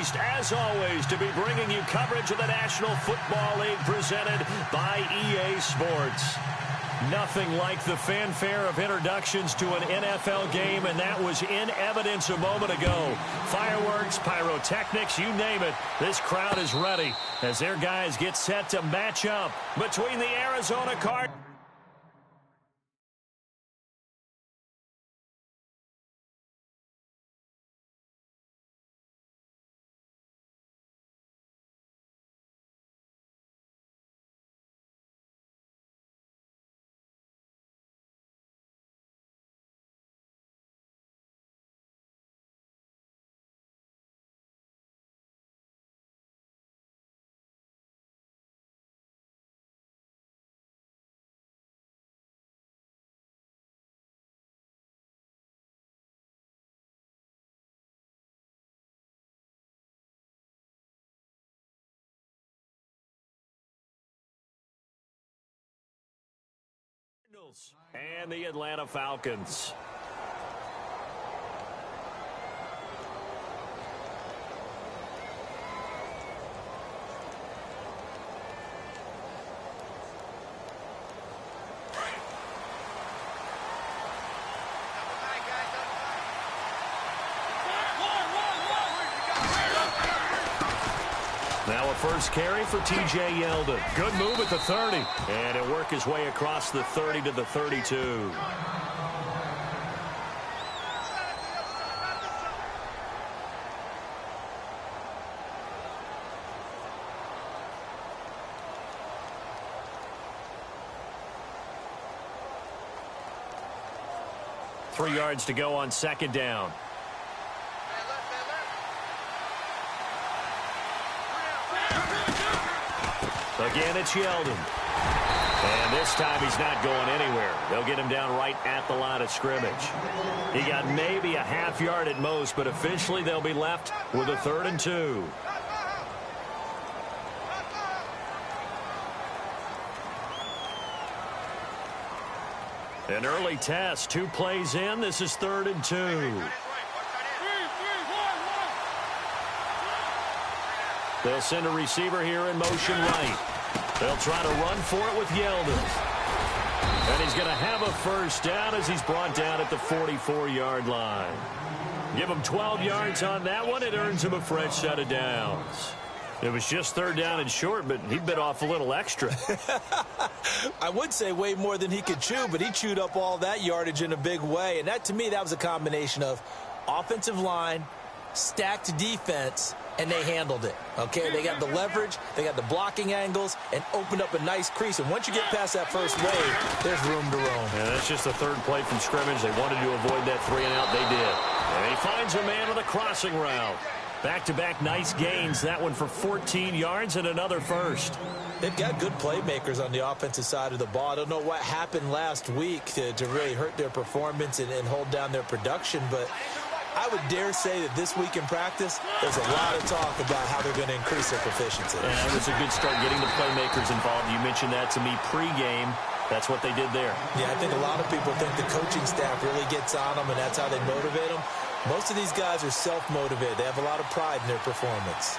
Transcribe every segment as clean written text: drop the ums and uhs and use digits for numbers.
pleased, as always, to be bringing you coverage of the National Football League presented by EA Sports. Nothing like the fanfare of introductions to an NFL game, and that was in evidence a moment ago. Fireworks, pyrotechnics, you name it. This crowd is ready as their guys get set to match up between the Arizona Cardinals. And the Atlanta Falcons. Now a first carry for T.J. Yeldon. Good move at the 30. And he'll work his way across the 30 to the 32. Three yards to go on second down. Again, it's Yeldon. And this time he's not going anywhere. They'll get him down right at the line of scrimmage. He got maybe a half yard at most, but officially they'll be left with a 3rd and 2. An early test, 2 plays in. This is 3rd and 2. They'll send a receiver here in motion right. They'll try to run for it with Yeldon. And he's going to have a first down as he's brought down at the 44-yard line. Give him 12 yards on that one. It earns him a fresh set of downs. It was just 3rd down and short, but he bit off a little extra. I would say way more than he could chew, but he chewed up all that yardage in a big way. And that, to me, that was a combination of offensive line, stacked defense, and they handled it. Okay, they got the leverage, they got the blocking angles, and opened up a nice crease. And once you get past that first wave, there's room to roam. And that's just the 3rd play from scrimmage. They wanted to avoid that 3 and out. They did. And he finds a man with a crossing route. Back-to-back nice gains. That one for 14 yards and another first. They've got good playmakers on the offensive side of the ball. I don't know what happened last week to really hurt their performance and hold down their production, but I would dare say that this week in practice, there's a lot of talk about how they're going to increase their proficiency. And it was a good start getting the playmakers involved. You mentioned that to me pregame. That's what they did there. Yeah, I think a lot of people think the coaching staff really gets on them, and that's how they motivate them. Most of these guys are self-motivated. They have a lot of pride in their performance.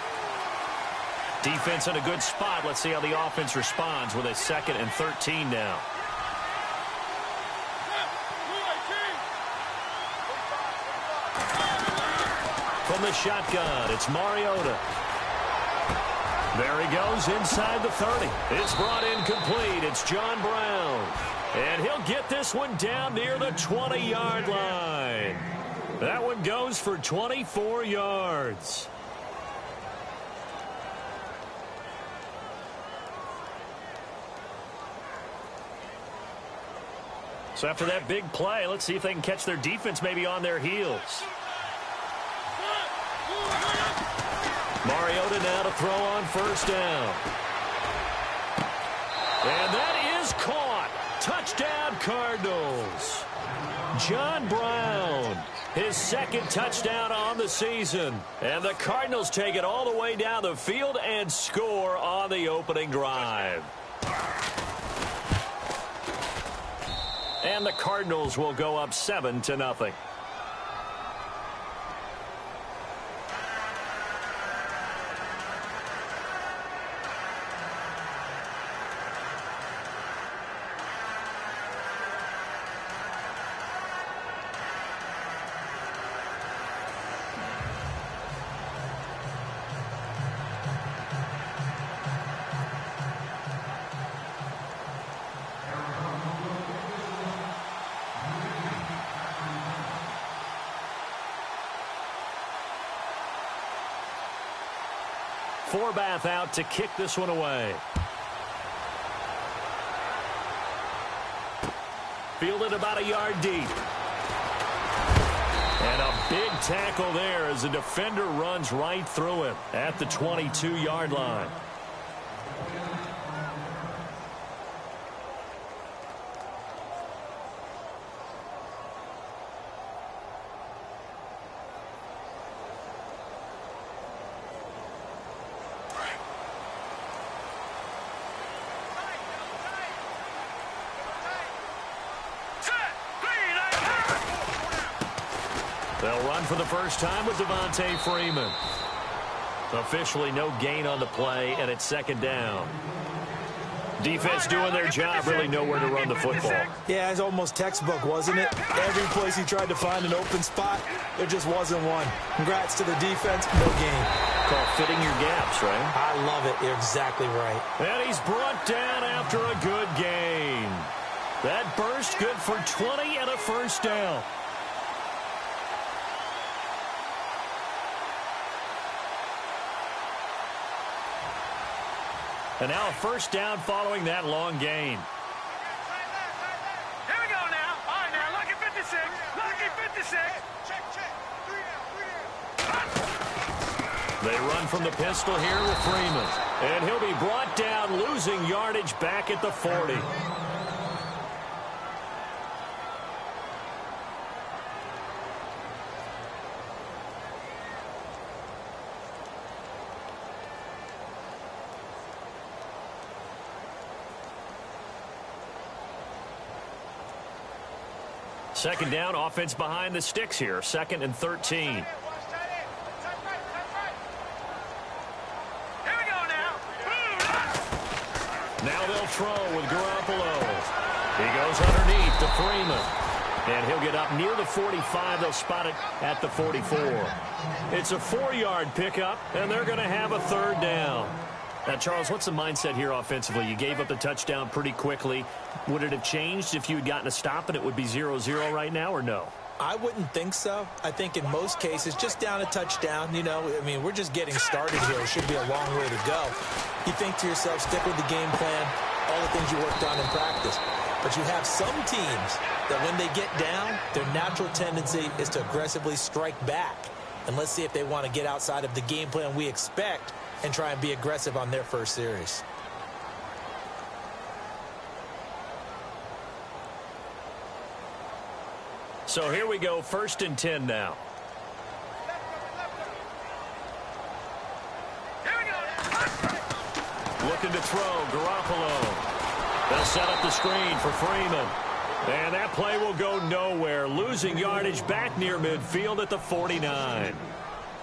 Defense in a good spot. Let's see how the offense responds with a 2nd and 13 now. From the shotgun, it's Mariota. There he goes inside the 30. It's brought in complete. It's John Brown. And he'll get this one down near the 20-yard line. That one goes for 24 yards. So after that big play, let's see if they can catch their defense maybe on their heels. Mariota now to throw on first down. And that is caught. Touchdown, Cardinals. John Brown, his 2nd touchdown on the season. And the Cardinals take it all the way down the field and score on the opening drive. And the Cardinals will go up 7-0. Forbath out to kick this one away. Fielded about a yard deep. And a big tackle there as the defender runs right through him at the 22-yard line. They'll run for the first time with Devontae Freeman. Officially no gain on the play, and it's second down. Defense doing their job, really nowhere to run the football. Yeah, it's almost textbook, wasn't it? Every place he tried to find an open spot, there just wasn't one. Congrats to the defense, no gain. Called fitting your gaps, right? I love it. You're exactly right. And he's brought down after a good gain. That burst good for 20 and a first down. And now a first down following that long gain. Here we go now. All right, now, lucky 56. Lucky 56. Check. 3 down. They run from the pistol here with Freeman. And he'll be brought down, losing yardage back at the 40. Second down, offense behind the sticks here. 2nd and 13. Here we go now. Now they'll throw with Garoppolo. He goes underneath to Freeman. And he'll get up near the 45. They'll spot it at the 44. It's a 4-yard pickup, and they're going to have a third down. Now, Charles, what's the mindset here offensively? You gave up the touchdown pretty quickly. Would it have changed if you had gotten a stop and it would be 0-0 right now, or no? I wouldn't think so. I think in most cases, just down a touchdown, you know, I mean, we're just getting started here. It should be a long way to go. You think to yourself, stick with the game plan, all the things you worked on in practice. But you have some teams that when they get down, their natural tendency is to aggressively strike back. And let's see if they want to get outside of the game plan we expect and try and be aggressive on their first series. So here we go, 1st and 10 now. Here we go. Looking to throw, Garoppolo. They'll set up the screen for Freeman. And that play will go nowhere, losing yardage back near midfield at the 49.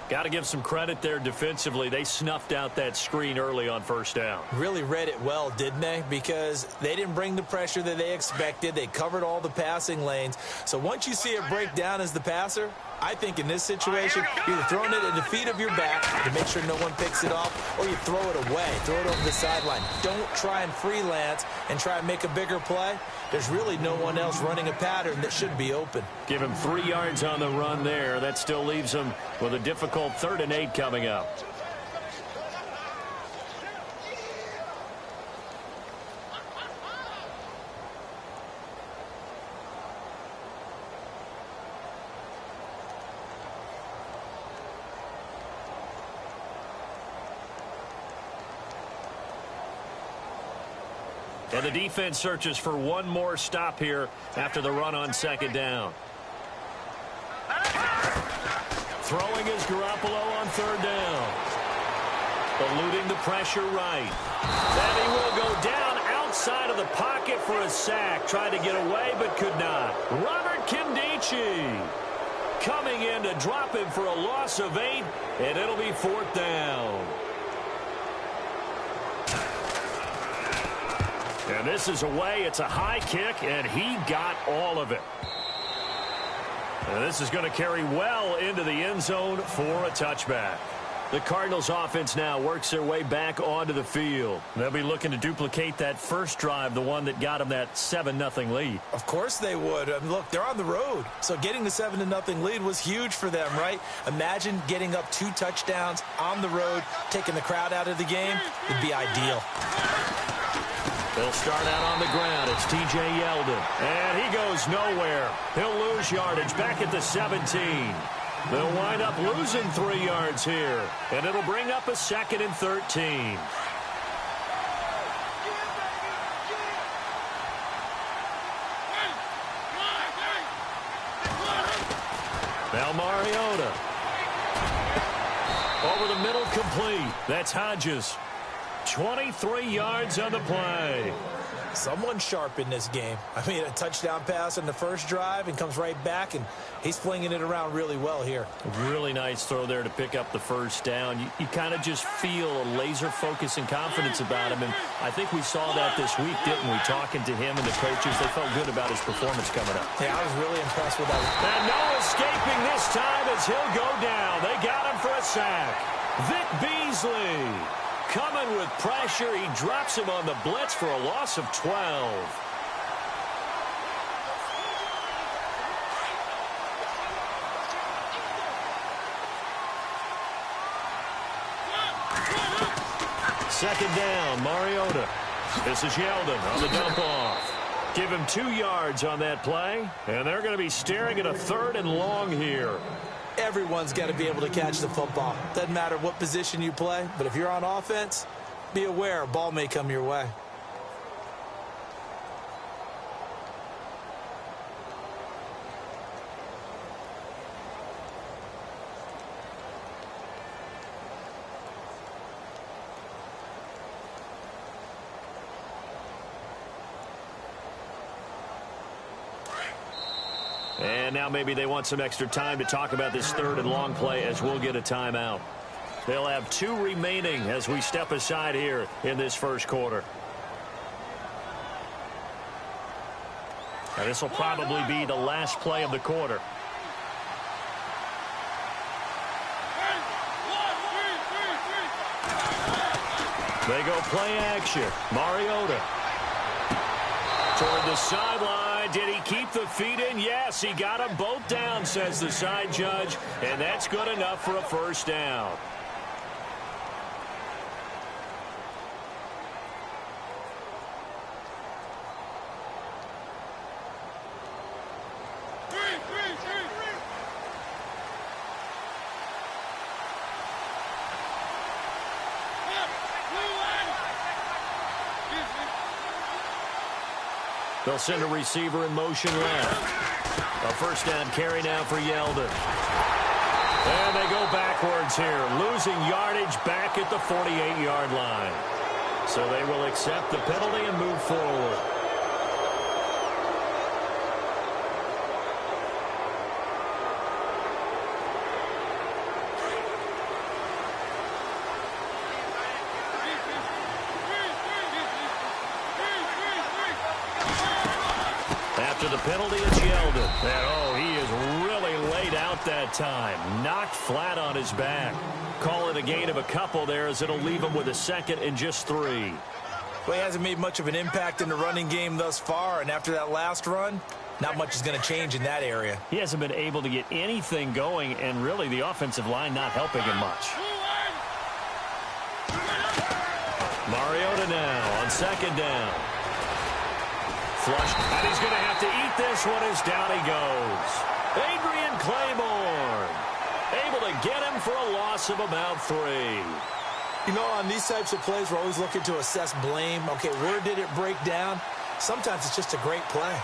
Got to give some credit there defensively. They snuffed out that screen early on first down. Really read it well, didn't they? Because they didn't bring the pressure that they expected. They covered all the passing lanes. So once you see it break down as the passer, I think in this situation, you're either throwing it at the feet of your back to make sure no one picks it off, or you throw it away, throw it over the sideline. Don't try and freelance and try and make a bigger play. There's really no one else running a pattern that should be open. Give him 3 yards on the run there. That still leaves him with a difficult 3rd and 8 coming up. And the defense searches for one more stop here after the run on 2nd down. Throwing is Garoppolo on 3rd down. Eluding the pressure right. And he will go down outside of the pocket for a sack. Tried to get away but could not. Robert Kindici coming in to drop him for a loss of 8, and it'll be 4th down. And this is away. It's a high kick, and he got all of it. And this is going to carry well into the end zone for a touchback. The Cardinals offense now works their way back onto the field. They'll be looking to duplicate that first drive, the one that got them that 7-0 lead. Of course they would. I mean, look, they're on the road. So getting the 7-0 lead was huge for them, right? Imagine getting up 2 touchdowns on the road, taking the crowd out of the game. Would be ideal. They'll start out on the ground. It's T.J. Yeldon. And he goes nowhere. He'll lose yardage back at the 17. They'll wind up losing 3 yards here. And it'll bring up a 2nd and 13. Now Mariota. Over the middle, complete. That's Hodges. 23 yards on the play. Someone sharp in this game. I mean, a touchdown pass on the first drive and comes right back, and he's flinging it around really well here. Really nice throw there to pick up the first down. You kind of just feel a laser focus and confidence about him, and I think we saw that this week, didn't we? Talking to him and the coaches, they felt good about his performance coming up. Yeah, I was really impressed with that. And no escaping this time as he'll go down. They got him for a sack. Vic Beasley. Coming with pressure, he drops him on the blitz for a loss of 12. Second down, Mariota. This is Yeldon on the dump off. Give him 2 yards on that play, and they're going to be staring at a 3rd and long here. Everyone's got to be able to catch the football. Doesn't matter what position you play, but if you're on offense, be aware a ball may come your way. And now maybe they want some extra time to talk about this 3rd and long play as we'll get a timeout. They'll have 2 remaining as we step aside here in this first quarter. Now this will probably be the last play of the quarter. They go play action. Mariota. Toward the sideline. Did he keep the feet in? Yes, he got them both down, says the side judge. And that's good enough for a first down. They'll send a receiver in motion left. A first down carry now for Yeldon. And they go backwards here, losing yardage back at the 48-yard line. So they will accept the penalty and move forward. After the penalty, it's Yeldon. And, oh, he is really laid out that time. Knocked flat on his back. Call it a gain of a couple there as it'll leave him with a 2nd and just 3. Well, he hasn't made much of an impact in the running game thus far, and after that last run, not much is going to change in that area. He hasn't been able to get anything going, and really the offensive line not helping him much. Mariota now on 2nd down. Flush, and he's going to have to eat this one as down he goes. Adrian Claiborne able to get him for a loss of about 3. You know, on these types of plays, we're always looking to assess blame. Okay, where did it break down? Sometimes it's just a great play.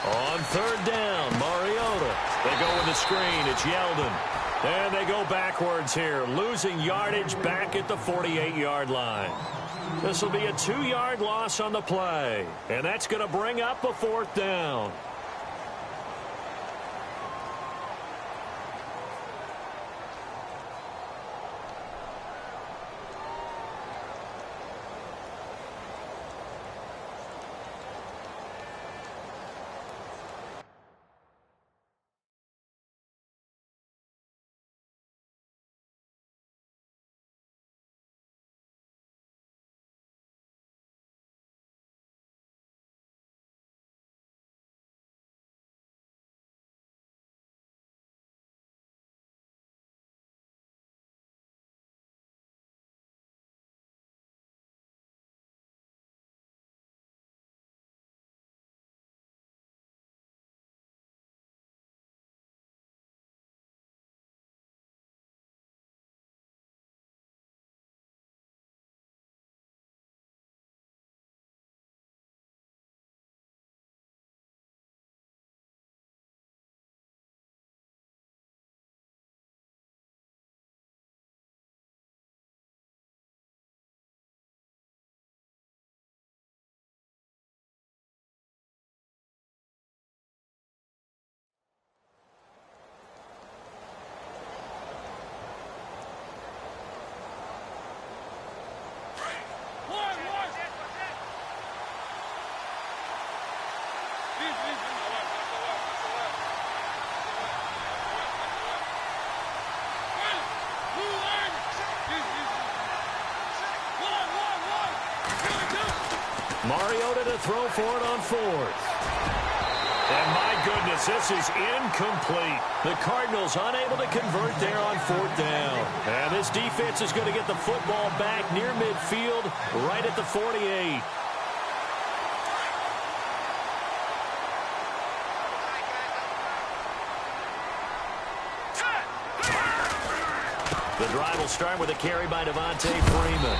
On 3rd down, Mariota. They go with the screen. It's Yeldon. And they go backwards here, losing yardage back at the 48-yard line. This will be a 2-yard loss on the play. And that's going to bring up a 4th down. Mariota to throw for it on fourth. And my goodness, this is incomplete. The Cardinals unable to convert there on fourth down. And this defense is going to get the football back near midfield, right at the 48. The drive will start with a carry by Devontae Freeman.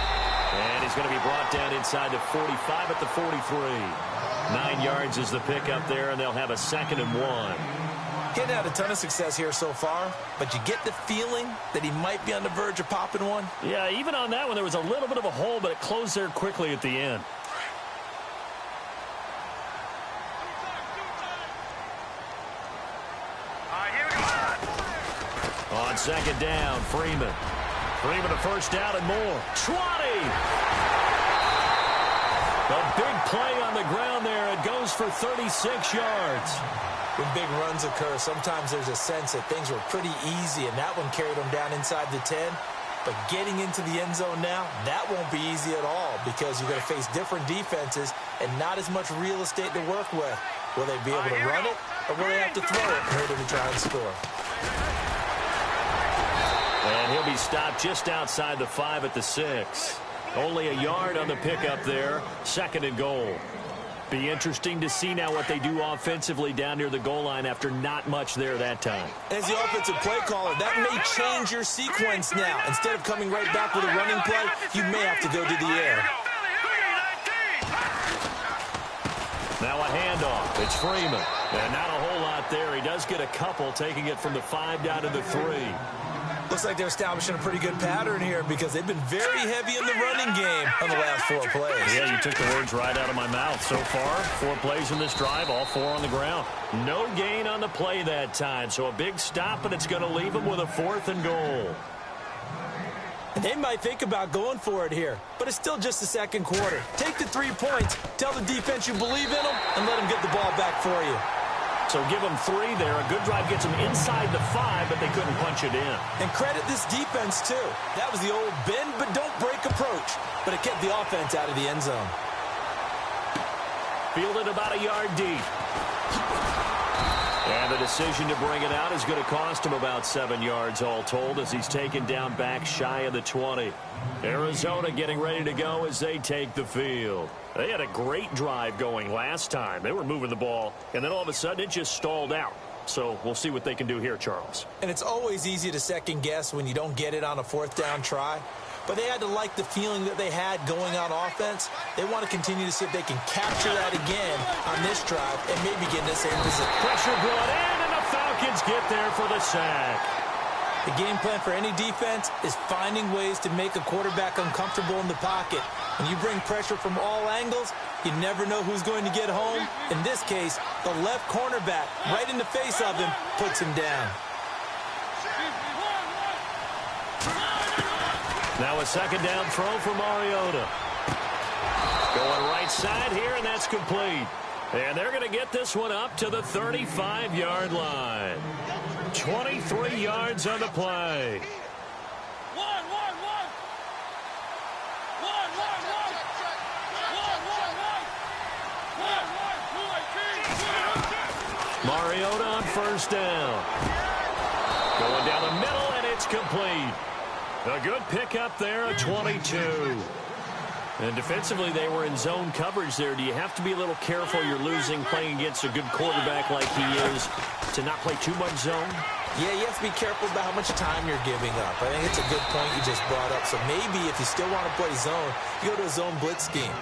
And he's going to be brought down inside the 45 at the 43. 9 yards is the pickup there, and they'll have a 2nd and 1. Getting had a ton of success here so far, but you get the feeling that he might be on the verge of popping one. Yeah, even on that one, there was a little bit of a hole, but it closed there quickly at the end. On 2nd down, Freeman. Freeman a first down and more. 20! A big play on the ground there. It goes for 36 yards. When big runs occur, sometimes there's a sense that things were pretty easy, and that one carried them down inside the 10. But getting into the end zone now, that won't be easy at all because you're going to face different defenses and not as much real estate to work with. Will they be able to run it, or will they have to throw it in order to try and score? And he'll be stopped just outside the 5 at the 6. Only a yard on the pickup there. 2nd and goal. Be interesting to see now what they do offensively down near the goal line after not much there that time. As the offensive play caller, that may change your sequence now. Instead of coming right back with a running play, you may have to go to the air. Now a handoff. It's Freeman. And not a whole lot there. He does get a couple, taking it from the 5 down to the 3. Looks like they're establishing a pretty good pattern here because they've been very heavy in the running game on the last 4 plays. Yeah, you took the words right out of my mouth. So far, 4 plays in this drive, all 4 on the ground. No gain on the play that time, so a big stop, and it's going to leave them with a 4th and goal. They might think about going for it here, but it's still just the 2nd quarter. Take the 3 points, tell the defense you believe in them, and let them get the ball back for you. So give them 3 there. A good drive gets them inside the 5, but they couldn't punch it in. And credit this defense, too. That was the old bend but don't break approach, but it kept the offense out of the end zone. Fielded about a yard deep. And the decision to bring it out is going to cost him about 7 yards all told as he's taken down back shy of the 20. Arizona getting ready to go as they take the field. They had a great drive going last time. They were moving the ball, and then all of a sudden it just stalled out. So we'll see what they can do here, Charles. And it's always easy to second guess when you don't get it on a 4th down try. But they had to like the feeling that they had going on offense. They want to continue to see if they can capture that again on this drive and maybe get in the same position. Pressure brought in, and the Falcons get there for the sack. The game plan for any defense is finding ways to make a quarterback uncomfortable in the pocket. When you bring pressure from all angles, you never know who's going to get home. In this case, the left cornerback, right in the face of him, puts him down. Now a 2nd down throw for Mariota. Going right side here, and that's complete. And they're going to get this one up to the 35-yard line. 23 yards on the play. Mariota on 1st down. Going down the middle, and it's complete. A good pickup there at 22. And defensively, they were in zone coverage there. Do you have to be a little careful? You're losing playing against a good quarterback like he is to not play too much zone? Yeah, you have to be careful about how much time you're giving up. I think it's a good point you just brought up. So maybe if you still want to play zone, you go to a zone blitz scheme.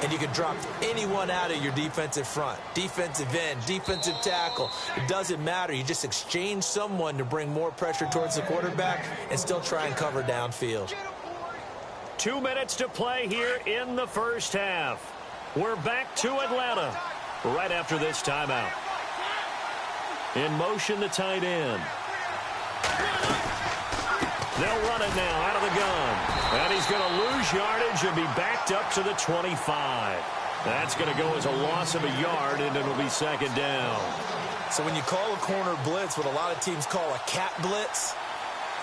And you can drop anyone out of your defensive front. Defensive end, defensive tackle. It doesn't matter. You just exchange someone to bring more pressure towards the quarterback and still try and cover downfield. 2 minutes to play here in the first half. We're back to Atlanta right after this timeout. In motion, the tight end. They'll run it now out of the gun. And he's going to lose yardage and be backed up to the 25. That's going to go as a loss of a yard, and it'll be 2nd down. So when you call a corner blitz, what a lot of teams call a cat blitz,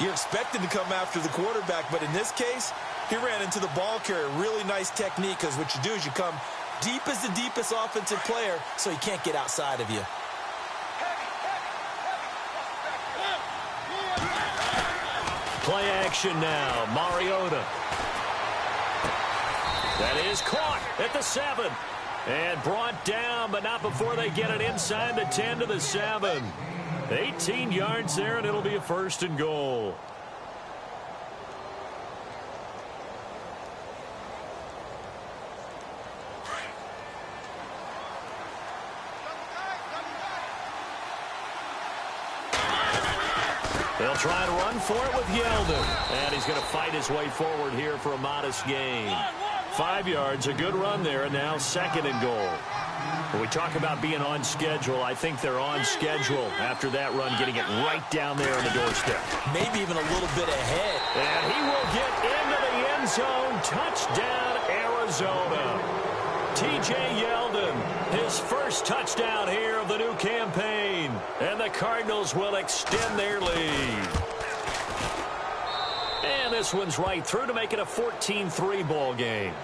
you're expected to come after the quarterback. But in this case, he ran into the ball carrier. Really nice technique, because what you do is you come deep as the deepest offensive player, so he can't get outside of you. Play action now. Mariota. That is caught at the 7. And brought down, but not before they get it inside the 10 to the 7. 18 yards there, and it'll be a 1st and goal. They'll try to run for it with Yeldon. And he's going to fight his way forward here for a modest gain. 5 yards, a good run there, and now 2nd and goal. When we talk about being on schedule, I think they're on schedule after that run, getting it right down there on the doorstep. Maybe even a little bit ahead. And he will get into the end zone. Touchdown, Arizona. T.J. Yeldon, his first touchdown here of the new campaign. And the Cardinals will extend their lead. And this one's right through to make it a 14-3 ball game.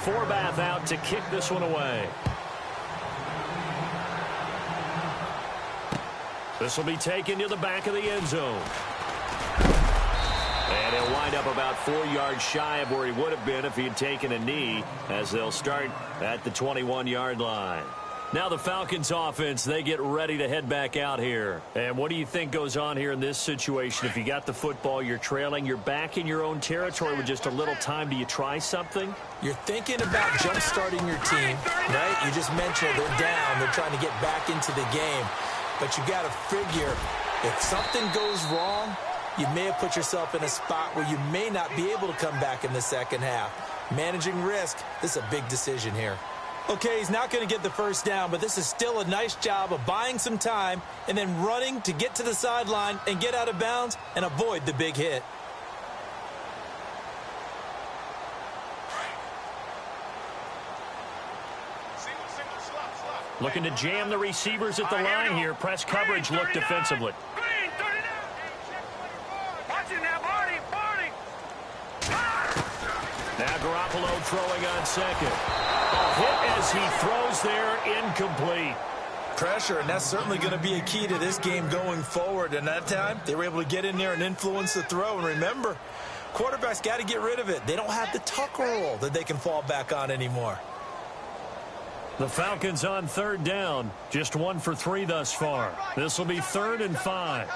Forbath out to kick this one away. This will be taken to the back of the end zone. And he'll wind up about 4 yards shy of where he would have been if he had taken a knee, as they'll start at the 21-yard line. Now the Falcons offense, they get ready to head back out here. And what do you think goes on here in this situation? If you got the football, you're trailing, you're back in your own territory with just a little time. Do you try something? You're thinking about jump-starting your team, right? You just mentioned it. They're down. They're trying to get back into the game. But you got to figure, if something goes wrong, you may have put yourself in a spot where you may not be able to come back in the second half. Managing risk, this is a big decision here. Okay, he's not going to get the first down, but this is still a nice job of buying some time and then running to get to the sideline and get out of bounds and avoid the big hit. Looking to jam the receivers at the line here. Press coverage look defensively. Now Garoppolo throwing on 2nd. A hit as he throws there, incomplete. Pressure, and that's certainly going to be a key to this game going forward. And that time, they were able to get in there and influence the throw. And remember, quarterbacks got to get rid of it. They don't have the tuck roll that they can fall back on anymore. The Falcons on 3rd down. Just 1 for 3 thus far. This will be 3rd and 5.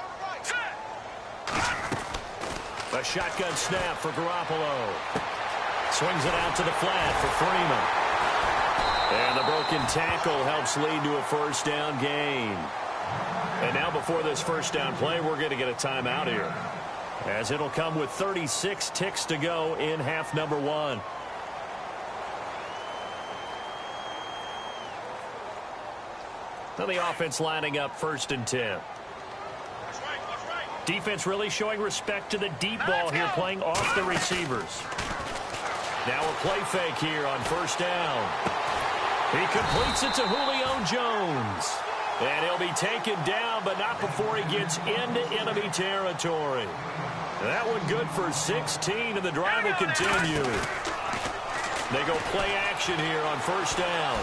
A shotgun snap for Garoppolo. Swings it out to the flat for Freeman. And the broken tackle helps lead to a 1st down gain. And now before this 1st down play, we're going to get a timeout here, as it'll come with 36 ticks to go in half number 1. Now the offense lining up 1st and 10. Defense really showing respect to the deep ball here, playing off the receivers. Now a play fake here on 1st down. He completes it to Julio Jones. And he'll be taken down, but not before he gets into enemy territory. That one good for 16, and the drive will continue. They go play action here on 1st down.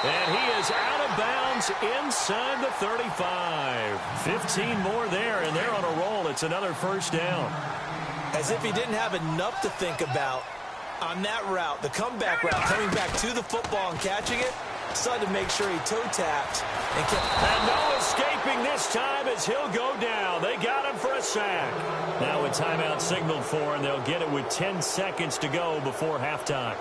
And he is out of bounds inside the 35. 15 more there, and they're on a roll. It's another 1st down. As if he didn't have enough to think about on that route, the comeback route, coming back to the football and catching it, decided to make sure he toe-tapped and kept... And no escaping this time as he'll go down. They got him for a sack. Now a timeout signaled for, and they'll get it with 10 seconds to go before halftime.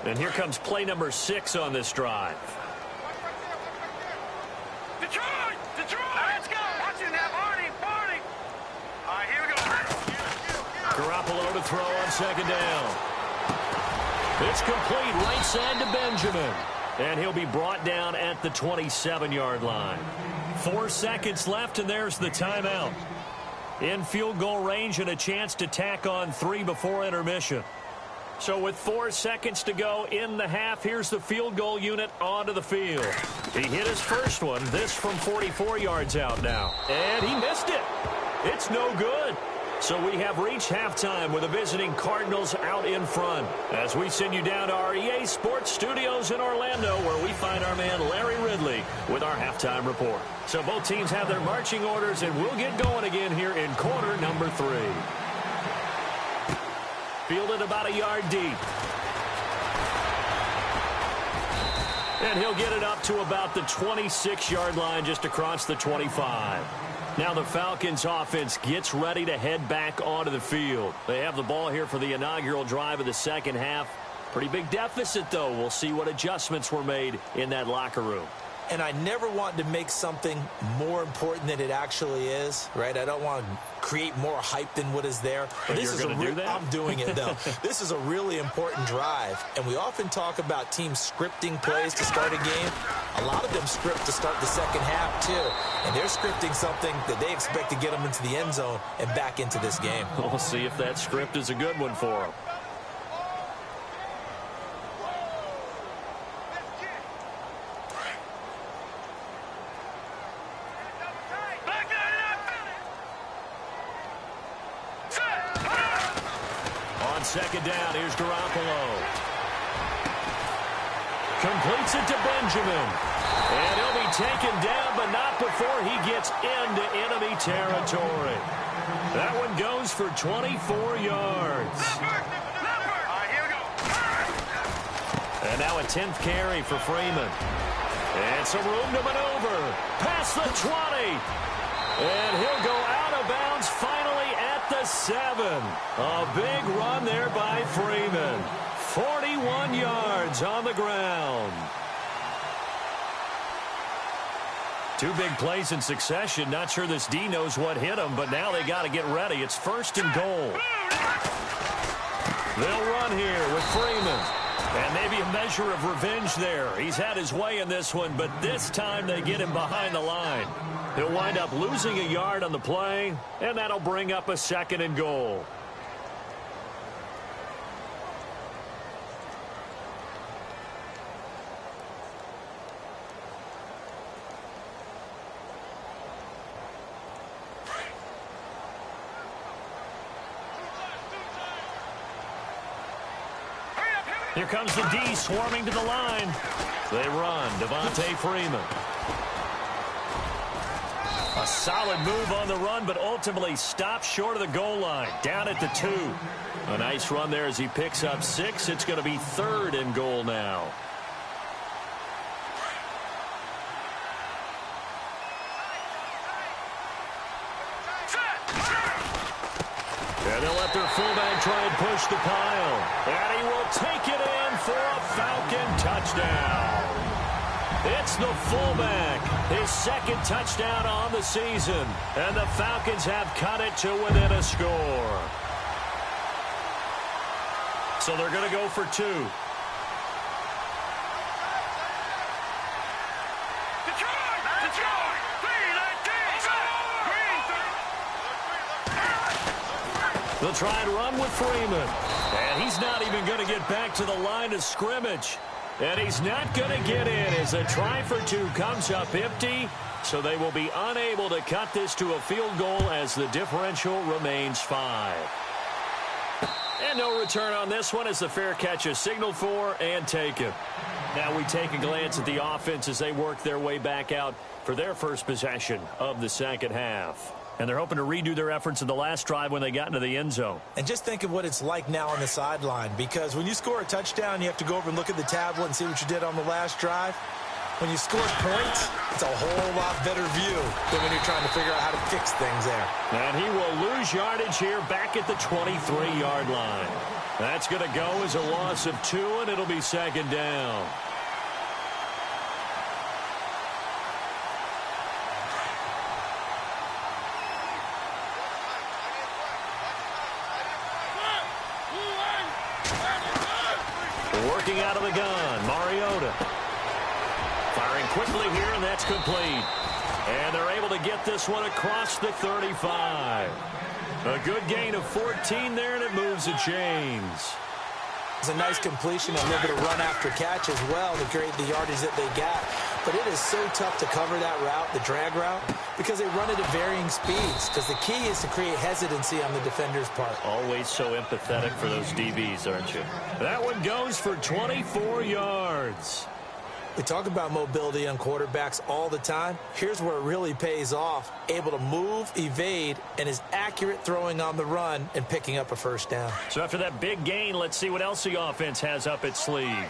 And here comes play number 6 on this drive. Detroit! Let's go! Watch it now, Barney! All right, here we go. Garoppolo to throw on 2nd down. It's complete right side to Benjamin. And he'll be brought down at the 27-yard line. 4 seconds left, and there's the timeout. In field goal range and a chance to tack on 3 before intermission. So with 4 seconds to go in the half, here's the field goal unit onto the field. He hit his first one, this from 44 yards out now. And he missed it. It's no good. So we have reached halftime with the visiting Cardinals out in front. As we send you down to our EA Sports Studios in Orlando, where we find our man Larry Ridley with our halftime report. So both teams have their marching orders, and we'll get going again here in quarter number 3. Fielded about a yard deep. And he'll get it up to about the 26-yard line, just across the 25. Now the Falcons offense gets ready to head back onto the field. They have the ball here for the inaugural drive of the second half. Pretty big deficit, though. We'll see what adjustments were made in that locker room. And I never want to make something more important than it actually is, right? I don't want to create more hype than what is there. But this is do that? I'm doing it, though. This is a really important drive. And we often talk about teams scripting plays to start a game. A lot of them script to start the second half, too. And they're scripting something that they expect to get them into the end zone and back into this game. We'll see if that script is a good one for them. Second down, here's Garoppolo. Completes it to Benjamin. And he'll be taken down, but not before he gets into enemy territory. That one goes for 24 yards. And now a 10th carry for Freeman. And some room to maneuver. Past the 20. And he'll go out of bounds finally at the 7. A big run there by Freeman. 41 yards on the ground. 2 big plays in succession. Not sure this D knows what hit him, but now they got to get ready. It's 1st and goal. They'll run here with Freeman. And maybe a measure of revenge there. He's had his way in this one, but this time they get him behind the line. He'll wind up losing a yard on the play, and that'll bring up a 2nd and goal. Here comes the D swarming to the line. They run. Devontae Freeman. A solid move on the run, but ultimately stopped short of the goal line. Down at the 2. A nice run there as he picks up 6. It's going to be 3rd and goal now. And they'll let their fullback try and push the pile. And he will take it in for a Falcon touchdown. It's the fullback, his 2nd touchdown on the season. And the Falcons have cut it to within a score. So they're going to go for 2. They'll try and run with Freeman. And he's not even going to get back to the line of scrimmage. And he's not going to get in as a try for 2 comes up empty. So they will be unable to cut this to a field goal as the differential remains 5. And no return on this one as the fair catch is signaled for and taken. Now we take a glance at the offense as they work their way back out for their first possession of the second half. And they're hoping to redo their efforts in the last drive when they got into the end zone. And just think of what it's like now on the sideline, because when you score a touchdown, you have to go over and look at the tablet and see what you did on the last drive. When you score points, it's a whole lot better view than when you're trying to figure out how to fix things there. And he will lose yardage here back at the 23-yard line. That's going to go as a loss of 2, and it'll be 2nd down. Working out of the gun, Mariota. Firing quickly here, and that's complete. And they're able to get this one across the 35. A good gain of 14 there, and it moves the chains. It's a nice completion, a little bit of run after catch as well to create the yardage that they got. But it is so tough to cover that route, the drag route, because they run it at varying speeds. Because the key is to create hesitancy on the defender's part. Always so empathetic for those DBs, aren't you? That one goes for 24 yards. We talk about mobility on quarterbacks all the time. Here's where it really pays off. Able to move, evade, and is accurate throwing on the run and picking up a first down. So after that big gain, let's see what else the offense has up its sleeve.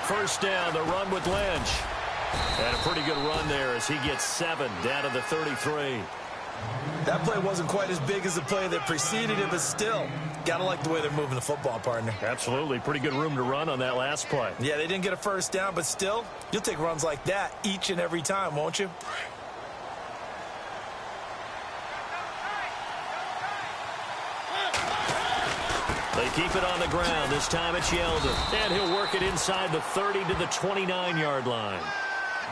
First down, the run with Lynch. And a pretty good run there as he gets 7 down to the 33. That play wasn't quite as big as the play that preceded it, but still, gotta like the way they're moving the football, partner. Absolutely. Pretty good room to run on that last play. Yeah, they didn't get a first down, but still, you'll take runs like that each and every time, won't you? They keep it on the ground. This time it's Yeldon. And he'll work it inside the 30 to the 29-yard line.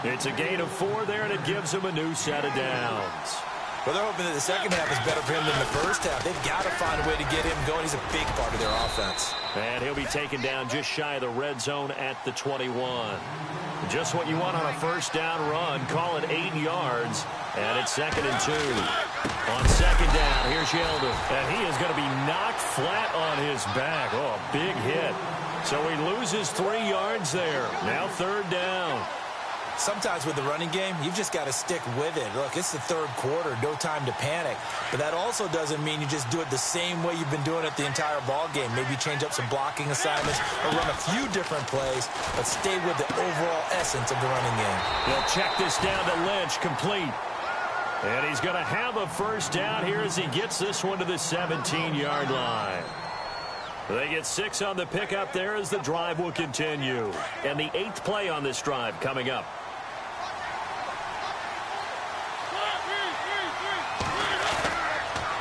It's a gain of 4 there, and it gives him a new set of downs. Well, they're hoping that the second half is better for him than the first half. They've got to find a way to get him going. He's a big part of their offense. And he'll be taken down just shy of the red zone at the 21. Just what you want on a first down run. Call it 8 yards. And it's 2nd and 2. On second down, here's Yeldon. And he is going to be knocked flat on his back. Oh, a big hit. So he loses 3 yards there. Now 3rd down. Sometimes with the running game, you've just got to stick with it. Look, it's the 3rd quarter, no time to panic. But that also doesn't mean you just do it the same way you've been doing it the entire ball game. Maybe change up some blocking assignments or run a few different plays, but stay with the overall essence of the running game. He'll check this down to Lynch, complete. And he's going to have a first down here as he gets this one to the 17-yard line. They get 6 on the pickup there as the drive will continue. And the 8th play on this drive coming up.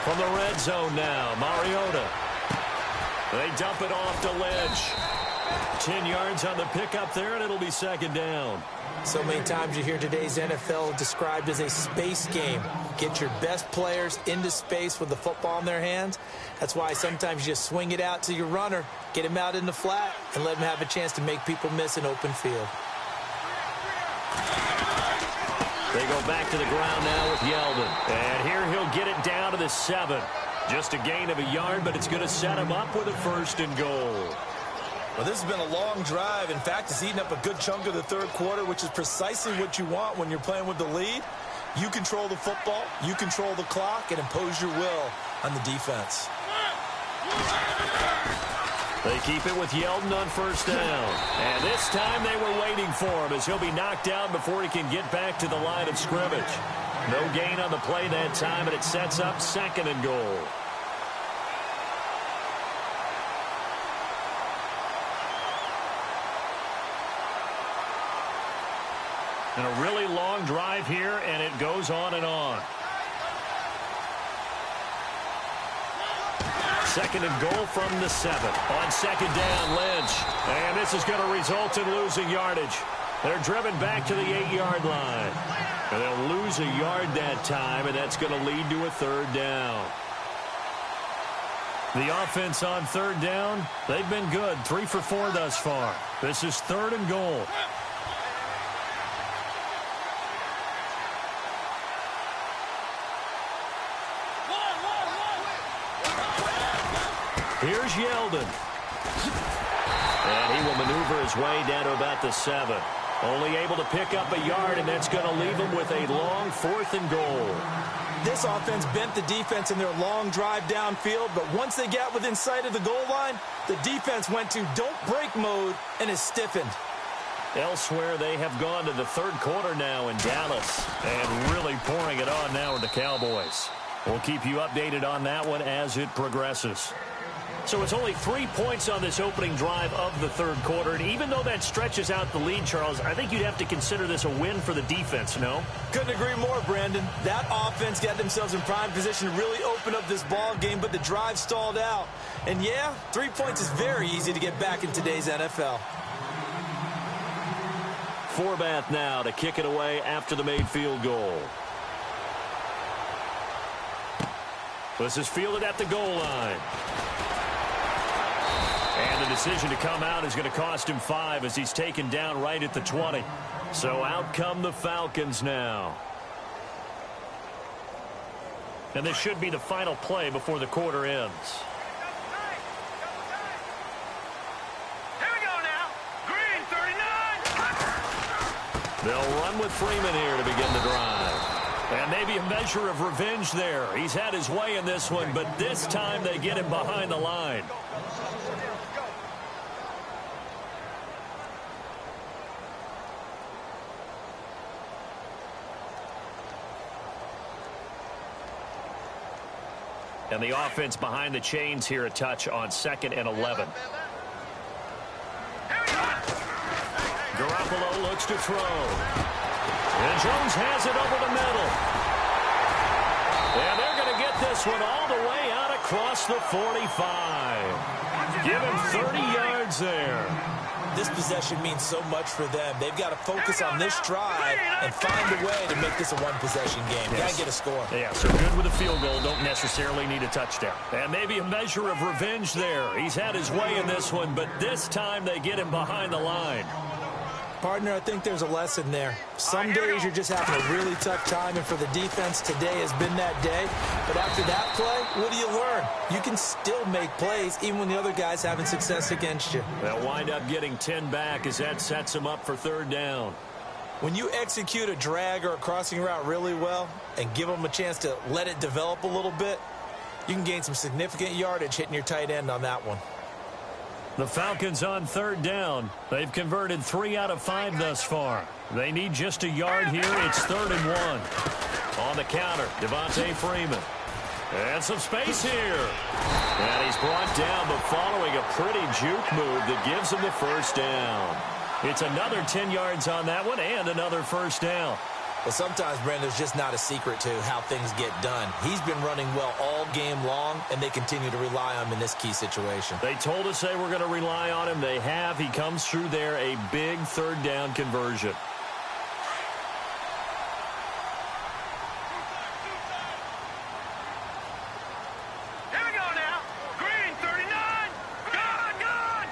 From the red zone now, Mariota. They dump it off to Lynch. 10 yards on the pickup there, and it'll be 2nd down. So many times you hear today's NFL described as a space game. Get your best players into space with the football in their hands. That's why sometimes you just swing it out to your runner, get him out in the flat, and let him have a chance to make people miss an open field. They go back to the ground now with Yeldon. And here he'll get it down to the 7. Just a gain of a yard, but it's going to set him up with a 1st and goal. Well, this has been a long drive. In fact, it's eaten up a good chunk of the 3rd quarter, which is precisely what you want when you're playing with the lead. You control the football, you control the clock, and impose your will on the defense. They keep it with Yeldon on 1st down. And this time they were waiting for him as he'll be knocked down before he can get back to the line of scrimmage. No gain on the play that time, and it sets up 2nd and goal. And a really long drive here, and it goes on and on. 2nd and goal from the 7. On 2nd down, Lynch. And this is going to result in losing yardage. They're driven back to the 8-yard line. And they'll lose a yard that time, and that's going to lead to a 3rd down. The offense on 3rd down, they've been good. 3 for 4 thus far. This is 3rd and goal. Here's Yeldon. And he will maneuver his way down to about the 7. Only able to pick up a yard, and that's going to leave him with a long 4th and goal. This offense bent the defense in their long drive downfield, but once they got within sight of the goal line, the defense went to don't break mode and is stiffened. Elsewhere, they have gone to the 3rd quarter now in Dallas, and really pouring it on now with the Cowboys. We'll keep you updated on that one as it progresses. So it's only 3 points on this opening drive of the 3rd quarter. And even though that stretches out the lead, Charles, I think you'd have to consider this a win for the defense, no? Couldn't agree more, Brandon. That offense got themselves in prime position to really open up this ball game, but the drive stalled out. And yeah, 3 points is very easy to get back in today's NFL. Forbath now to kick it away after the made field goal. This is fielded at the goal line. And the decision to come out is going to cost him 5 as he's taken down right at the 20. So out come the Falcons now. And this should be the final play before the quarter ends. Here we go now. Green, 39. They'll run with Freeman here to begin the drive. And maybe a measure of revenge there. He's had his way in this one, but this time they get him behind the line. And the offense behind the chains here a touch on 2nd and 11. Garoppolo looks to throw. And Jones has it over the middle. And they're going to get this one all the way out across the 45. Give him 30 yards there. This possession means so much for them. They've got to focus on this drive and find a way to make this a one-possession game. Got to get a score. Yeah, so good with a field goal. Don't necessarily need a touchdown. And maybe a measure of revenge there. He's had his way in this one, but this time they get him behind the line. Partner, I think there's a lesson there. Some days you're just having a really tough time, and for the defense, today has been that day. But after that play, what do you learn? You can still make plays even when the other guy's having success against you. They'll wind up getting 10 back as that sets them up for 3rd down. When you execute a drag or a crossing route really well and give them a chance to let it develop a little bit, you can gain some significant yardage hitting your tight end on that one. The Falcons on 3rd down. They've converted 3 out of 5 thus far. They need just a yard here. It's 3rd and 1. On the counter, Devontae Freeman. And some space here. And he's brought down, but following a pretty juke move that gives him the 1st down. It's another 10 yards on that one and another 1st down. Well, sometimes, Brandon, there's just not a secret to how things get done. He's been running well all game long, and they continue to rely on him in this key situation. They told us they were going to rely on him. They have. He comes through there, a big 3rd down conversion. Here we go now. Green, 39. Good.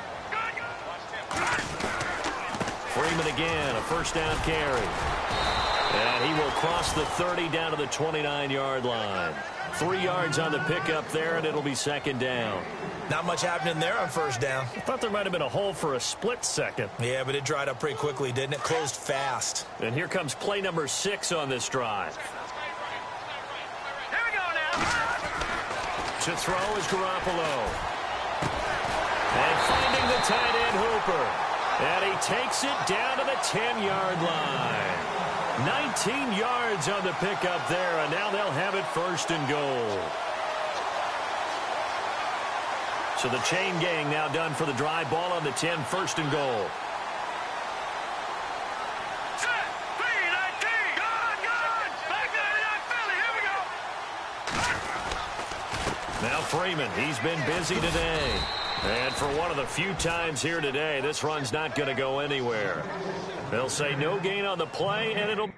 Freeman again, a 1st down carry. And he will cross the 30 down to the 29-yard line. 3 yards on the pickup there, and it'll be 2nd down. Not much happening there on 1st down. I thought there might have been a hole for a split second. Yeah, but it dried up pretty quickly, didn't it? Closed fast. And here comes play number 6 on this drive. Here we go now. To throw is Garoppolo. And finding the tight end Hooper. And he takes it down to the 10-yard line. 19 yards on the pickup there, and now they'll have it 1st and goal. So the chain gang now done for the drive. Ball on the 10, 1st and goal. Set. 3-19. Good. Back 99 Philly. Here we go. Now Freeman, he's been busy today. And for one of the few times here today, this run's not going to go anywhere. They'll say no gain on the play, and it'll...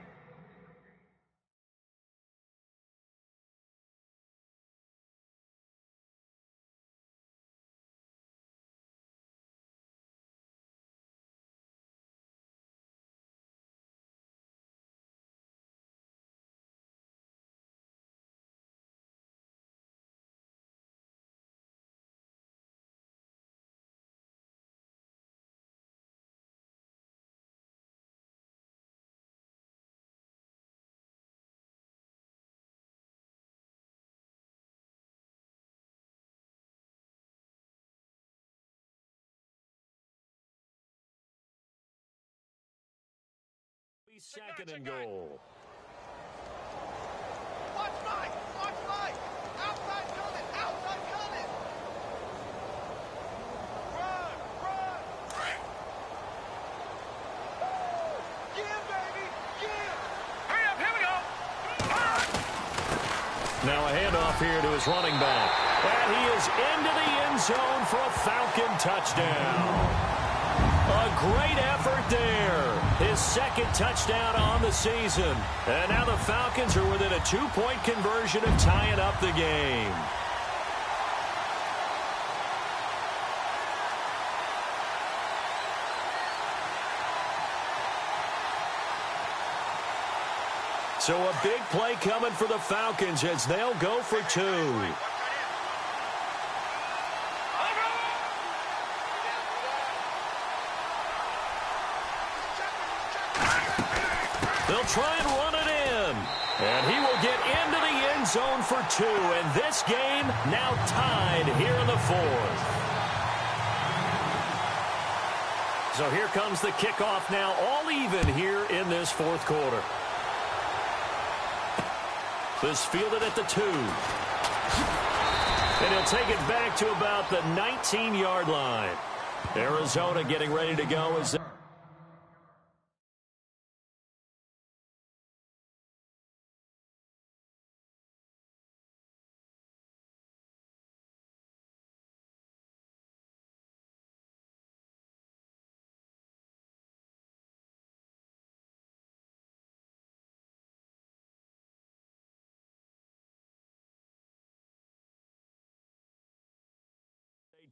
Second and goal. Watch right. Outside coming. Run. Yeah, baby. Yeah. Hurry up. Here we go. Now a handoff here to his running back. And he is into the end zone for a Falcon touchdown. A great effort there. His his second touchdown on the season. And now the Falcons are within a 2-point conversion of tying up the game. So a big play coming for the Falcons as they'll go for 2. They'll try and run it in. And he will get into the end zone for 2. And this game now tied here in the 4th. So here comes the kickoff now, all even here in this 4th quarter. This fielded at the 2. And he'll take it back to about the 19-yard line. Arizona getting ready to go as they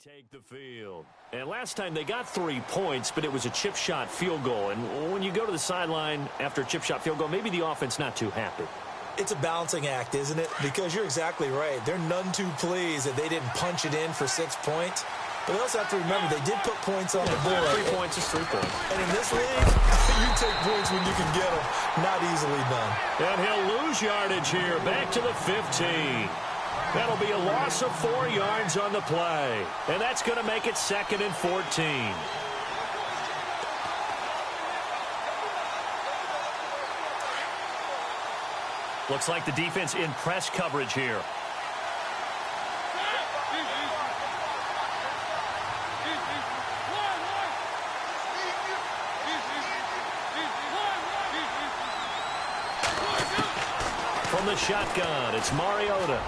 take the field. And last time they got 3 points, but it was a chip shot field goal. And when you go to the sideline after a chip shot field goal, maybe the offense not too happy. It's a balancing act, isn't it? Because you're exactly right. They're none too pleased that they didn't punch it in for 6 points. But they also have to remember they did put points on the board. 3 points is 3 points. And in this league, you take points when you can get them. Not easily done. And he'll lose yardage here. Back to the 15. That'll be a loss of 4 yards on the play. And that's going to make it 2nd and 14. Looks like the defense in press coverage here. From the shotgun, it's Mariota.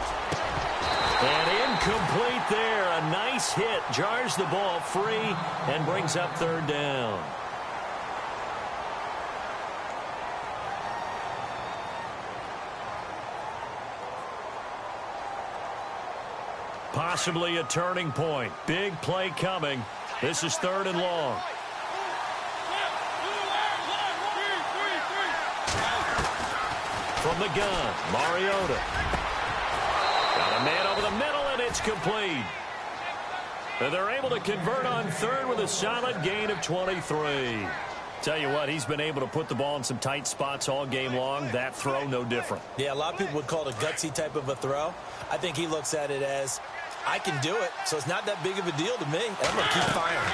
And incomplete there. A nice hit. Jars the ball free and brings up 3rd down. Possibly a turning point. Big play coming. This is 3rd and long. From the gun, Mariota. Got a man over the middle, and it's complete. And they're able to convert on 3rd with a solid gain of 23. Tell you what, he's been able to put the ball in some tight spots all game long. That throw, no different. Yeah, a lot of people would call it a gutsy type of a throw. I think he looks at it as, I can do it, so it's not that big of a deal to me. I'm going to keep firing.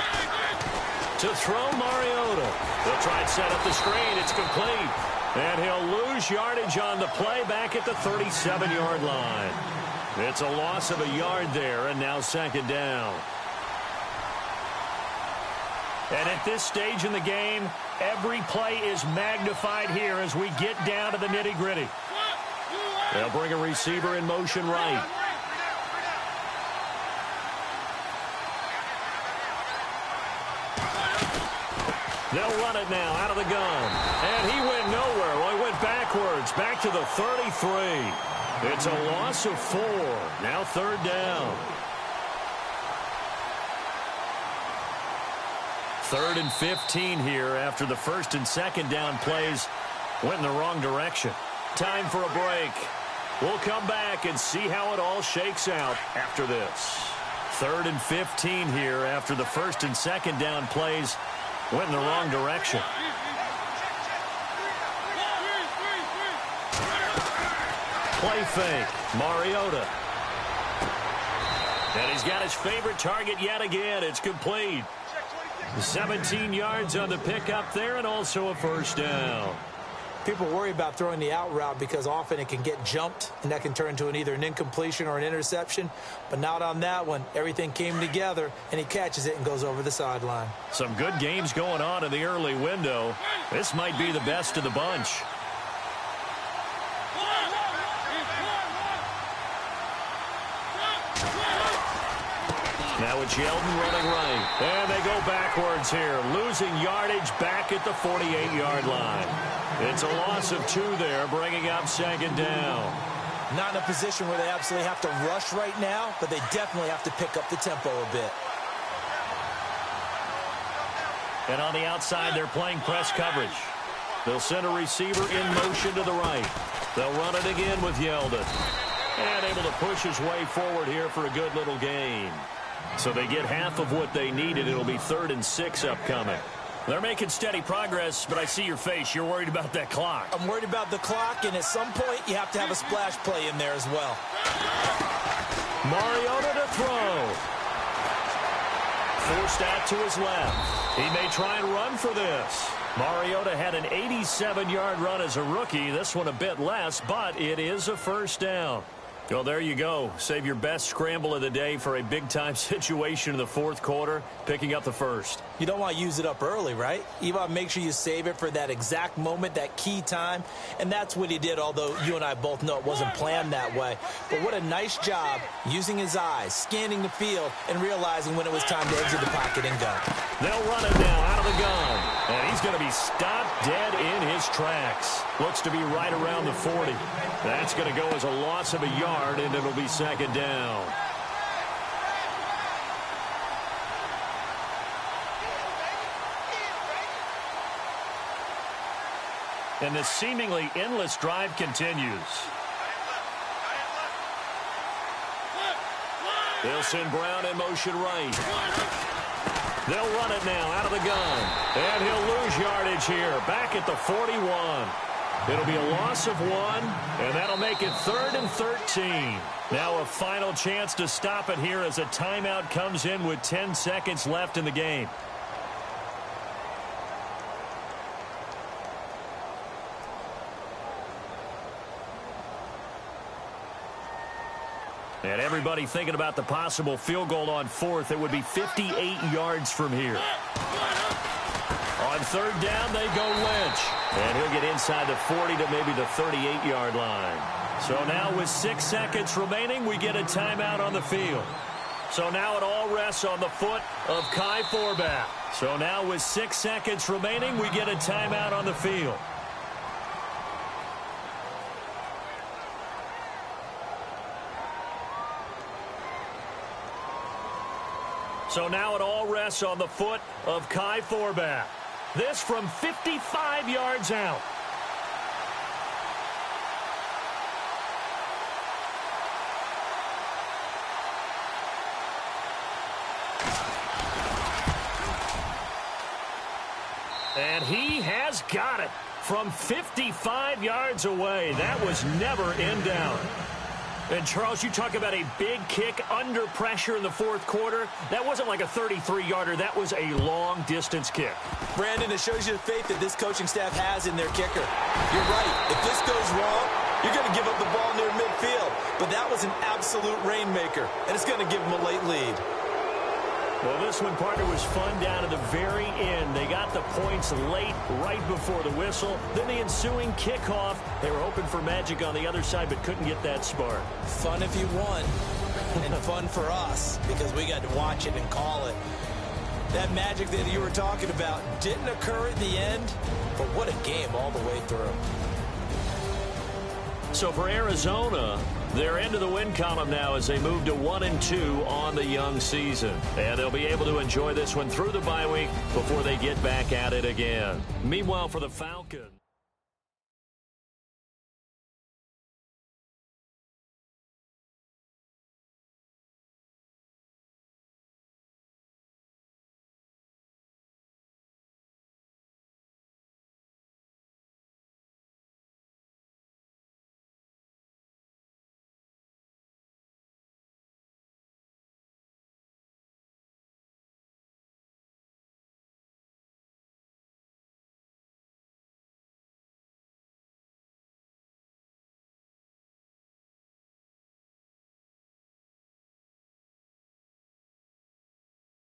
To throw Mariota. They'll try and set up the screen. It's complete. And he'll lose yardage on the play back at the 37-yard line. It's a loss of a yard there, and now 2nd down. And at this stage in the game, every play is magnified here as we get down to the nitty-gritty. They'll bring a receiver in motion right. They'll run it now out of the gun. And he went nowhere. Well, he went backwards, back to the 33. It's a loss of 4. Now 3rd down. 3rd and 15 here after the 1st and 2nd down plays went in the wrong direction. Time for a break. We'll come back and see how it all shakes out after this. 3rd and 15 here after the 1st and 2nd down plays went in the wrong direction. Play fake. Mariota. And he's got his favorite target yet again. It's complete. 17 yards on the pickup there and also a 1st down. People worry about throwing the out route because often it can get jumped, and that can turn into either an incompletion or an interception. But not on that one. Everything came together, and he catches it and goes over the sideline. Some good games going on in the early window. This might be the best of the bunch. Now it's Yeldon running right. And they go backwards here, losing yardage back at the 48-yard line. It's a loss of 2 there, bringing up second down. Not in a position where they absolutely have to rush right now, but they definitely have to pick up the tempo a bit. And on the outside, they're playing press coverage. They'll send a receiver in motion to the right. They'll run it again with Yeldon. And able to push his way forward here for a good little gain. So they get half of what they needed. It'll be 3rd and 6 upcoming. They're making steady progress, but I see your face. You're worried about that clock. I'm worried about the clock, and at some point, you have to have a splash play in there as well. Mariota to throw. Forced out to his left. He may try and run for this. Mariota had an 87-yard run as a rookie. This one a bit less, but it is a first down. Well, there you go. Save your best scramble of the day for a big-time situation in the 4th quarter, picking up the first. You don't want to use it up early, right? You want to make sure you save it for that exact moment, that key time, and that's what he did, although you and I both know it wasn't planned that way. But what a nice job using his eyes, scanning the field, and realizing when it was time to exit the pocket and go. They'll run it now out of the gun, and he's going to be stopped dead in his tracks. Looks to be right around the 40. That's going to go as a loss of a yard, and it'll be second down. And the seemingly endless drive continues. They'll send Brown in motion right. They'll run it now out of the gun. And he'll lose yardage here, back at the 41. It'll be a loss of 1, and that'll make it 3rd and 13. Now a final chance to stop it here as a timeout comes in with 10 seconds left in the game. And everybody thinking about the possible field goal on 4th. It would be 58 yards from here. On 3rd down, they go Lynch. And he'll get inside the 40 to maybe the 38-yard line. So now with 6 seconds remaining, we get a timeout on the field. So now it all rests on the foot of Kai Forbath. So now with 6 seconds remaining, we get a timeout on the field. So now it all rests on the foot of Kai Forbath. This from 55 yards out. And he has got it from 55 yards away. That was never in doubt. And, Charles, you talk about a big kick under pressure in the 4th quarter. That wasn't like a 33-yarder. That was a long-distance kick. Brandon, it shows you the faith that this coaching staff has in their kicker. You're right. If this goes wrong, you're going to give up the ball near midfield. But that was an absolute rainmaker, and it's going to give them a late lead. Well, this one, partner, was fun down to the very end. They got the points late, right before the whistle. Then the ensuing kickoff. They were hoping for magic on the other side, but couldn't get that spark. Fun if you won, and fun for us, because we got to watch it and call it. That magic that you were talking about didn't occur at the end, but what a game all the way through. So for Arizona, they're into the win column now as they move to 1-2 on the young season. And they'll be able to enjoy this one through the bye week before they get back at it again. Meanwhile, for the Falcons.